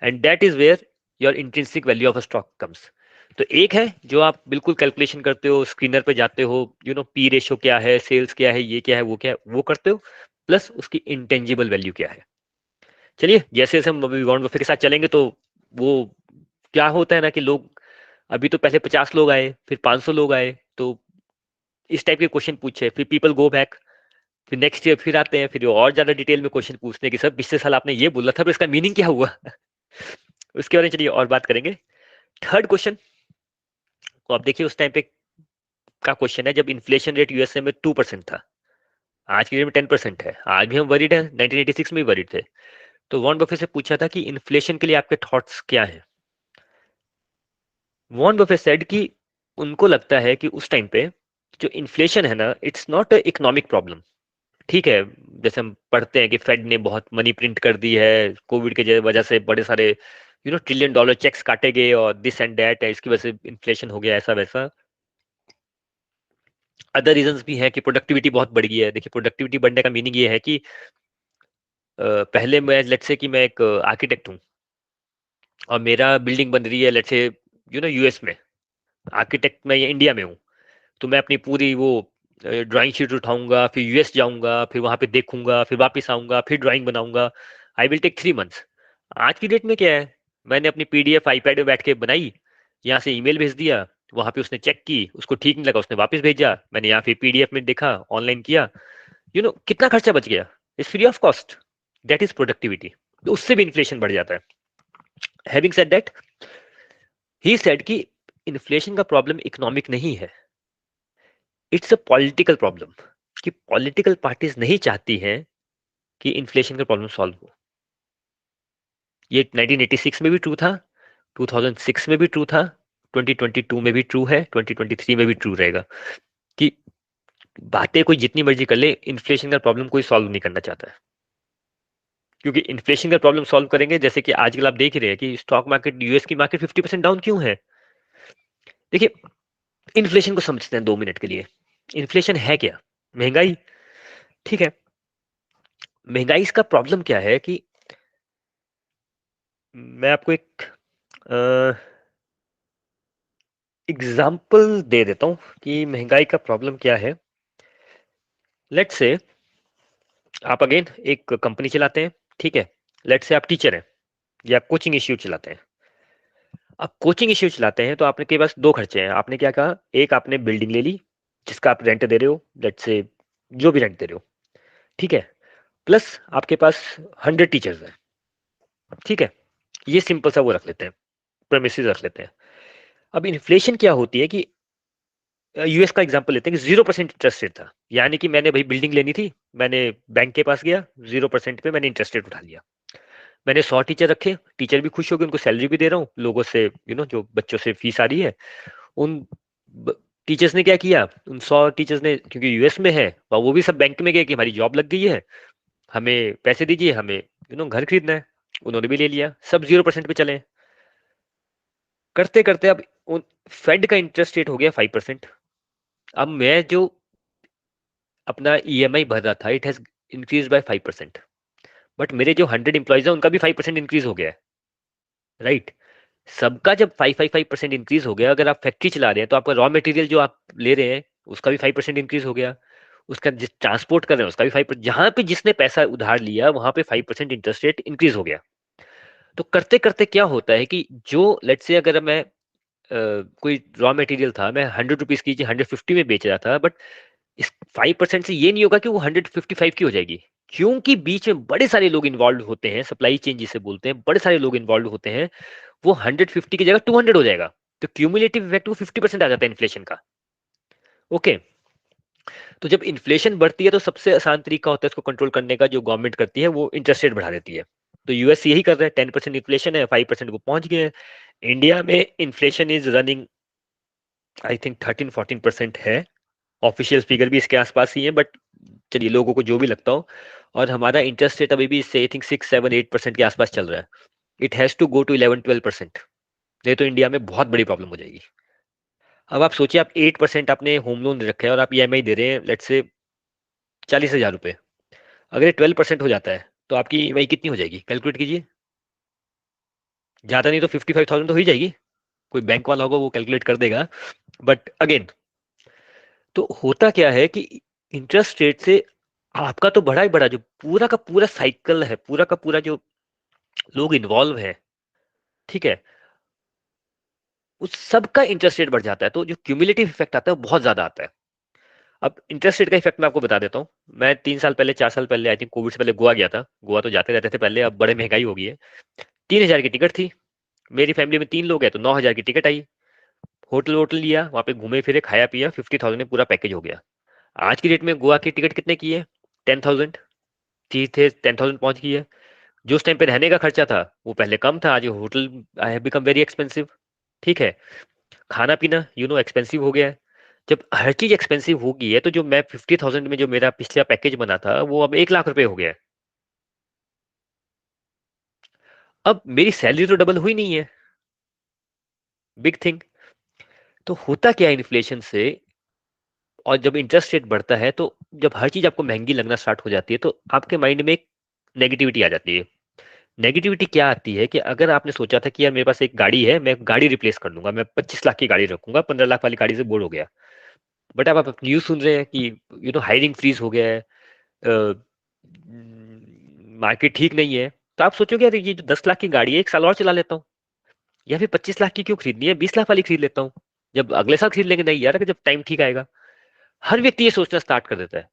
And that is where your intrinsic value of a stock comes. तो एक है जो आप बिल्कुल कैलकुलेशन करते हो, स्क्रीनर पे जाते हो, पी रेशो क्या है, सेल्स क्या है, ये क्या है, वो क्या है, वो करते हो, प्लस उसकी इंटेंजिबल वैल्यू क्या है। चलिए जैसे जैसे हम अभी वॉरेन बफे के साथ चलेंगे तो वो क्या होता है ना कि लोग, अभी तो पहले 50 लोग आए, फिर 500 लोग आए, तो इस टाइप के क्वेश्चन पूछे, फिर पीपल गो बैक, फिर नेक्स्ट ईयर फिर आते हैं, फिर और ज्यादा डिटेल में क्वेश्चन पूछते हैं कि सर पिछले साल आपने ये बोला था, पर इसका मीनिंग क्या हुआ। उसके बारे में चलिए और बात करेंगे। थर्ड क्वेश्चन को आप देखिए, उस टाइम पे का क्वेश्चन है जब इन्फ्लेशन रेट यूएसए में 2% था, आज की डेट में 10% है। आज भी हम वरीड है, 1986 में भी वरीड थे। तो वॉरेन बफेट से पूछा था कि इन्फ्लेशन के लिए आपके थॉट्स क्या हैं। वॉरेन बफेट सेड कि उनको लगता है कि उस टाइम पे जो इन्फ्लेशन है ना, it's not a economic problem. ठीक है, जैसे हम पढ़ते हैं कि फेड ने बहुत मनी प्रिंट कर दी है, कोविड के वजह से बड़े सारे ट्रिलियन डॉलर चेक्स काटे गए और दिस एंड दैट है, इसकी वजह से इन्फ्लेशन हो गया, ऐसा वैसा। अदर रीजंस भी हैं कि प्रोडक्टिविटी बहुत बढ़ गई है। देखिए, प्रोडक्टिविटी बढ़ने का मीनिंग ये है कि पहले मैं लेट्स से कि मैं एक आर्किटेक्ट हूँ और मेरा बिल्डिंग बन रही है लेट्स से यूएस में, आर्किटेक्ट मैं ये इंडिया में हूँ। तो मैं अपनी पूरी वो ड्राइंग शीट उठाऊंगा, फिर यूएस जाऊंगा, फिर वहां पे देखूंगा, फिर वापस आऊंगा, फिर ड्राइंग बनाऊंगा। I will take 3 months. आज की डेट में क्या है, मैंने अपनी पीडीएफ आईपैड में बैठ के बनाई, यहाँ से ईमेल भेज दिया, वहां पे उसने चेक की, उसको ठीक नहीं लगा, उसने वापस भेजा, मैंने यहाँ पे पीडीएफ में देखा, ऑनलाइन किया। कितना खर्चा बच गया, is free of cost. That is productivity. उससे भी इन्फ्लेशन बढ़ जाता है। Having said that, he said कि इन्फ्लेशन का प्रॉब्लम इकोनॉमिक नहीं है, इट्स अ पॉलिटिकल प्रॉब्लम। कि पॉलिटिकल पार्टीज नहीं चाहती हैं कि इन्फ्लेशन का प्रॉब्लम सॉल्व हो। ये 1986 में भी ट्रू था, 2006 में भी ट्रू था, 2022 में भी ट्रू है, 2023 में भी ट्रू रहेगा। कि बातें कोई जितनी मर्जी कर ले, इन्फ्लेशन का प्रॉब्लम कोई सॉल्व नहीं करना चाहता है। क्योंकि इन्फ्लेशन का प्रॉब्लम सॉल्व करेंगे, जैसे कि आजकल आप देख ही रहे हैं कि स्टॉक मार्केट, यूएस की मार्केट 50% डाउन क्यों है। देखिए, इन्फ्लेशन को समझते हैं 2 मिनट के लिए। इन्फ्लेशन है क्या? महंगाई। ठीक है, महंगाई इसका प्रॉब्लम क्या है कि मैं आपको एक एग्जाम्पल दे देता हूं कि महंगाई का प्रॉब्लम क्या है। लेट्स से आप अगेन एक कंपनी चलाते हैं, ठीक है। लेट्स से आप टीचर हैं या कोचिंग इंस्टीट्यूट चलाते हैं। आप कोचिंग इंस्टीट्यूट चलाते हैं तो आपने के पास दो खर्चे हैं। आपने क्या कहा, एक आपने बिल्डिंग ले ली जिसका आप रेंट दे रहे हो, लेट्स से जो भी रेंट दे रहे हो, ठीक है। प्लस आपके पास 100 टीचर्स हैं, ठीक है। ये सिंपल सा वो रख लेते हैं, प्रेमिसेस रख लेते हैं। अब इन्फ्लेशन क्या होती है कि यूएस का एग्जांपल लेते हैं कि 0% इंटरेस्ट रेट था। यानी कि मैंने भाई बिल्डिंग लेनी थी, मैंने बैंक के पास गया, 0% पे मैंने इंटरेस्ट रेट उठा लिया। मैंने 100 टीचर रखे, टीचर भी खुश हो गए, उनको सैलरी भी दे रहा हूँ, लोगों से जो बच्चों से फीस आ रही है। उन टीचर्स ने क्या किया, उन 100 टीचर्स ने, क्योंकि यूएस में है, वो भी सब बैंक में गए कि हमारी जॉब लग गई है, हमें पैसे दीजिए, हमें घर खरीदना है। उन्होंने भी ले लिया, सब 0% पे चले। करते करते अब उन फेड का इंटरेस्ट रेट हो गया 5%। अब मैं जो अपना ईएमआई भर रहा था, it has increase by 5%। But मेरे जो 100 एम्प्लॉइज है उनका भी 5% इंक्रीज हो गया है, राइट। सबका जब 5-5-5% इंक्रीज हो गया, अगर आप फैक्ट्री चला रहे हैं तो आपका रॉ मटेरियल जो आप ले रहे हैं उसका भी 5% इंक्रीज हो गया, उसका जिस ट्रांसपोर्ट कर रहे हैं उसका भी 5%, जहां पे जिसने पैसा उधार लिया वहां पे 5% इंटरेस्ट रेट इंक्रीज हो गया। तो करते करते क्या होता है कि जो लेट्स से अगर मैं कोई रॉ मटेरियल था, मैं 100 रुपीज की 150 में बेच रहा था, बट इस 5% से ये नहीं होगा कि वो 155 की हो जाएगी। क्योंकि बीच में बड़े सारे लोग इन्वॉल्व होते हैं, सप्लाई चेन जिसे बोलते हैं, बड़े सारे लोग इन्वॉल्व होते हैं। वो 150 की जगह 200 हो जाएगा। तो क्यूमुलेटिव इफेक्ट वो 50% आ जाता है इन्फ्लेशन का। ओके। तो जब इन्फ्लेशन बढ़ती है तो सबसे आसान तरीका होता है इसको कंट्रोल करने का, जो गवर्नमेंट करती है वो इंटरेस्ट रेट बढ़ा देती है। तो यूएस यही कर रहा है, 10% इन्फ्लेशन है, 5% को पहुंच गए हैं। इंडिया में inflation is running I think 13-14% है। ऑफिशियल फिगर भी इसके आसपास ही है, बट चलिए लोगों को जो भी लगता हो। और हमारा इंटरेस्ट रेट अभी भी इससे आई थिंक 6-7-8% के आसपास चल रहा है। It has to go to 11-12%, नहीं तो इंडिया में बहुत बड़ी प्रॉब्लम हो जाएगी। अब आप सोचिए, आप 8% आपने होम लोन रखा है और आप ईएमआई दे रहे हैं लेट्स से 40,000 रुपए। अगर ये 12% हो जाता है तो आपकी ईएमआई कितनी हो जाएगी, कैलकुलेट कीजिए। ज्यादा नहीं तो 55,000 तो हो ही जाएगी। कोई बैंक वाला होगा वो कैलकुलेट कर देगा। बट अगेन, तो होता क्या है कि इंटरेस्ट रेट से आपका तो बड़ा ही बड़ा जो पूरा का पूरा साइकिल है, पूरा का पूरा जो लोग इन्वॉल्व है, ठीक है, उस सबका इंटरेस्ट रेट बढ़ जाता है। तो जो क्यूमुलेटिव इफेक्ट आता है वो बहुत ज्यादा आता है। अब इंटरेस्ट रेट का इफेक्ट मैं आपको बता देता हूँ। मैं 3 साल पहले, 4 साल पहले, आई थिंक कोविड से पहले गोवा गया था। गोवा तो जाते रहते थे पहले, अब बड़े महंगाई हो गई है। 3000 की टिकट थी, मेरी फैमिली में 3 लोग हैं तो 9000 की टिकट आई, होटल वोटल लिया, वहां पे घूमे फिरे, खाया पिया, 50,000 में पूरा पैकेज हो गया। आज की डेट में गोवा की टिकट कितने की है? 10,000। ठीक थे, 10,000 पहुंच गई है। जो उस टाइम पे रहने का खर्चा था वो पहले कम था, आज hotel I have become very expensive. ठीक है, खाना पीना एक्सपेंसिव हो गया है। जब हर चीज एक्सपेंसिव होगी है तो जो मैं 50,000 में जो मेरा पिछला पैकेज बना था वो अब 1 लाख रुपए हो गया है। अब मेरी सैलरी तो डबल हुई नहीं है, बिग थिंग। तो होता क्या है इन्फ्लेशन से, और जब इंटरेस्ट रेट बढ़ता है तो जब हर चीज आपको महंगी लगना स्टार्ट हो जाती है तो आपके माइंड में एक नेगेटिविटी आ जाती है। नेगेटिविटी क्या आती है कि अगर आपने सोचा था कि यार मेरे पास एक गाड़ी है, मैं गाड़ी रिप्लेस कर लूंगा, मैं 25 लाख की गाड़ी रखूंगा, 15 लाख वाली गाड़ी से बोर हो गया। बट अब आप न्यूज सुन रहे हैं कि हायरिंग फ्रीज हो गया है, मार्केट ठीक नहीं है। तो आप सोचोगे यार ये जो 10 लाख की गाड़ी है 1 साल और चला लेता हूँ, या फिर 25 लाख की क्यों खरीदनी है, 20 लाख वाली खरीद लेता हूँ, जब अगले साल खरीद लेंगे, नहीं यार जब टाइम ठीक आएगा। हर व्यक्ति ये सोचना स्टार्ट कर देता है।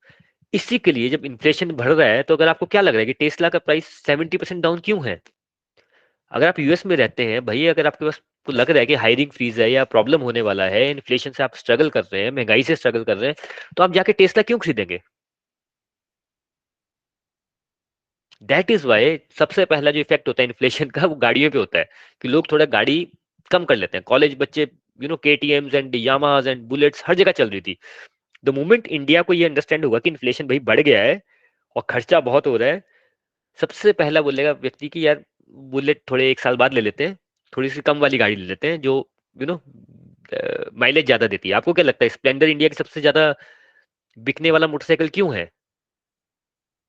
इसी के लिए जब इन्फ्लेशन बढ़ रहा है तो अगर आपको क्या लग रहा है कि टेस्ला का प्राइस 70% डाउन क्यों है? अगर आप यूएस में रहते हैं भाई, अगर आपके पास को लग रहा है कि हायरिंग फ्रीज है या प्रॉब्लम होने वाला है, इन्फ्लेशन से आप स्ट्रगल कर रहे हैं, महंगाई से स्ट्रगल कर रहे हैं, तो आप जाके टेस्ला क्यों खरीदेंगे? दैट इज वाई सबसे पहला जो इफेक्ट होता है इन्फ्लेशन का वो गाड़ियों पे होता है, कि लोग थोड़ा गाड़ी कम कर लेते हैं। कॉलेज बच्चे केटीएम्स एंड यामाहास एंड बुलेट्स हर जगह चल रही थी। द मोमेंट इंडिया को ये अंडरस्टैंड होगा कि इन्फ्लेशन भाई बढ़ गया है और खर्चा बहुत हो रहा है, सबसे पहला बोलेगा व्यक्ति कि यार बुलेट थोड़े 1 साल बाद ले लेते हैं, थोड़ी सी कम वाली गाड़ी ले लेते हैं जो यू नो माइलेज ज्यादा देती है। आपको क्या लगता है स्प्लेंडर इंडिया की सबसे ज्यादा बिकने वाला मोटरसाइकिल क्यों है?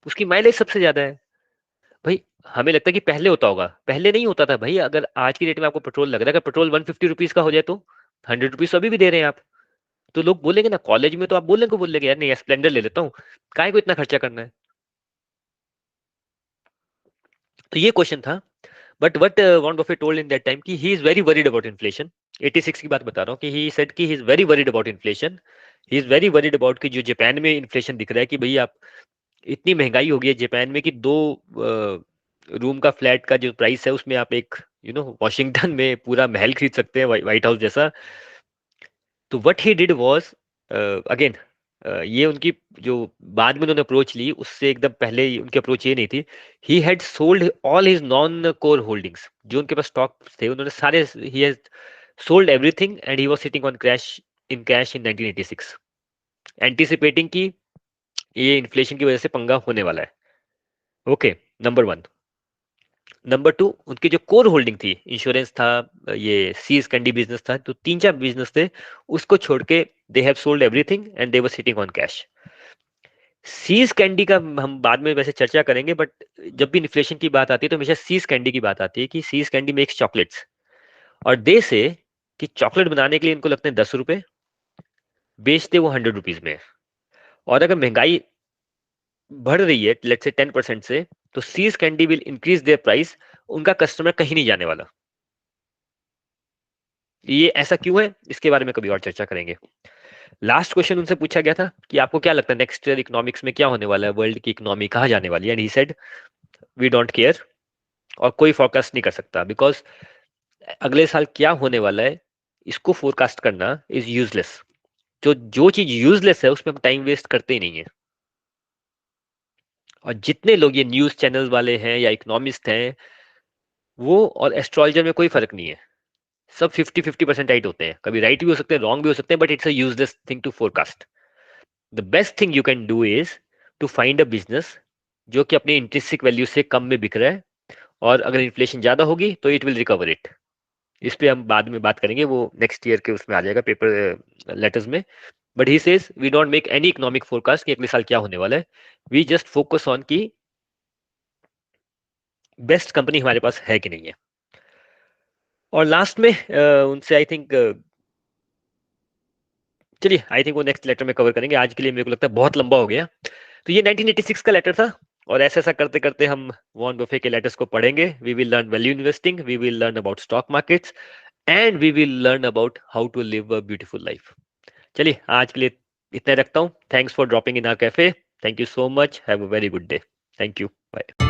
उसकी माइलेज सबसे ज्यादा है। भाई हमें लगता है कि पहले होता होगा, पहले नहीं होता था भाई। अगर आज की डेट में आपको पेट्रोल लग रहा है, अगर पेट्रोल 150 रुपीज का हो जाए तो 100 रुपीज तो अभी भी दे रहे हैं आप। तो लोग बोलेंगे ना, कॉलेज में तो आप बोलेंगे यार नहीं स्प्लेंडर ले लेता हूँ, काय को इतना खर्चा करना है। तो ये क्वेश्चन था। But what Warren Buffett told in that time कि he is very worried about inflation. 86 की बात बता रहा हूँ कि ही सेड कि he is very worried about inflation. He is very worried about कि जो जापान में इन्फ्लेशन दिख रहा है कि भाई आप इतनी महंगाई हो गई है जापान में कि 2 रूम का फ्लैट का जो प्राइस है उसमें आप एक वॉशिंगटन में पूरा महल खरीद सकते हैं, व्हाइट हाउस जैसा। तो what he did was, again ये उनकी जो बाद में उन्होंने अप्रोच ली उससे एकदम पहले उनकी अप्रोच ये नहीं थी। He had sold all his non core holdings, जो उनके पास स्टॉक थे उन्होंने सारे, he has sold everything and he was sitting on cash in 1986, anticipating कि ये इन्फ्लेशन की वजह से पंगा होने वाला है। Okay, number one. Number two, उनकी जो कोर होल्डिंग थी, इंश्योरेंस था, ये सीज कैंडी बिजनेस था, तो 3-4 बिजनेस थे, उसको छोड़ के they have sold everything and they were sitting on cash. See's Candy का हम बाद में वैसे चर्चा करेंगे, बट जब भी इन्फ्लेशन की बात आती है तो हमेशा सीज कैंडी की बात आती है कि सीज कैंडी मेक्स चॉकलेट्स, और दे से कि चॉकलेट बनाने के लिए इनको लगते हैं 10 रुपए, बेचते वो 100 रुपीज में। और अगर महंगाई बढ़ रही है लेट्स से 10% से, तो See's Candy will increase their price, उनका कस्टमर कहीं नहीं जाने वाला। ये ऐसा क्यों है इसके बारे में कभी और चर्चा करेंगे। लास्ट क्वेश्चन उनसे पूछा गया था कि आपको क्या लगता है नेक्स्ट ईयर इकोनॉमिक्स में क्या होने वाला है, वर्ल्ड की इकोनॉमी कहाँ जाने वाली है, and he said we don't care, और कोई फोरकास्ट नहीं कर सकता, बिकॉज अगले साल क्या होने वाला है इसको फोरकास्ट करना इज यूजलेस। जो चीज यूजलेस है उसमें हम टाइम वेस्ट करते ही नहीं है। और जितने लोग ये न्यूज चैनल वाले हैं या इकोनॉमिस्ट हैं, वो और एस्ट्रोलॉजर में कोई फर्क नहीं है, सब 50-50% राइट होते हैं, कभी राइट भी हो सकते हैं, रॉन्ग भी हो सकते हैं, but it's a useless thing to forecast. The best thing you can do is to find a business जो कि अपनी इंट्रिंसिक वैल्यू से कम में बिक रहा है, और अगर इन्फ्लेशन ज्यादा होगी तो इट विल रिकवर इट। इस पे हम बाद में बात करेंगे, वो नेक्स्ट ईयर के उसमें आ जाएगा पेपर लेटर्स में। But he says we don't make any economic forecast कि अगले साल क्या होने वाला है, we just focus on the best company हमारे पास है कि नहीं है। और लास्ट में उनसे आई थिंक, चलिए आई थिंक वो नेक्स्ट लेटर में कवर करेंगे, आज के लिए मेरे को लगता है बहुत लंबा हो गया। तो ये 1986 का लेटर था, और ऐसा ऐसा करते करते हम वॉरेन बफे के लेटर्स को पढ़ेंगे। We will learn value investing, we will learn about stock markets, and we will learn about how to live a beautiful life. चलिए आज के लिए इतना रखता हूँ। Thanks for dropping in our cafe. Thank you so much, have a very good day. Thank you, bye.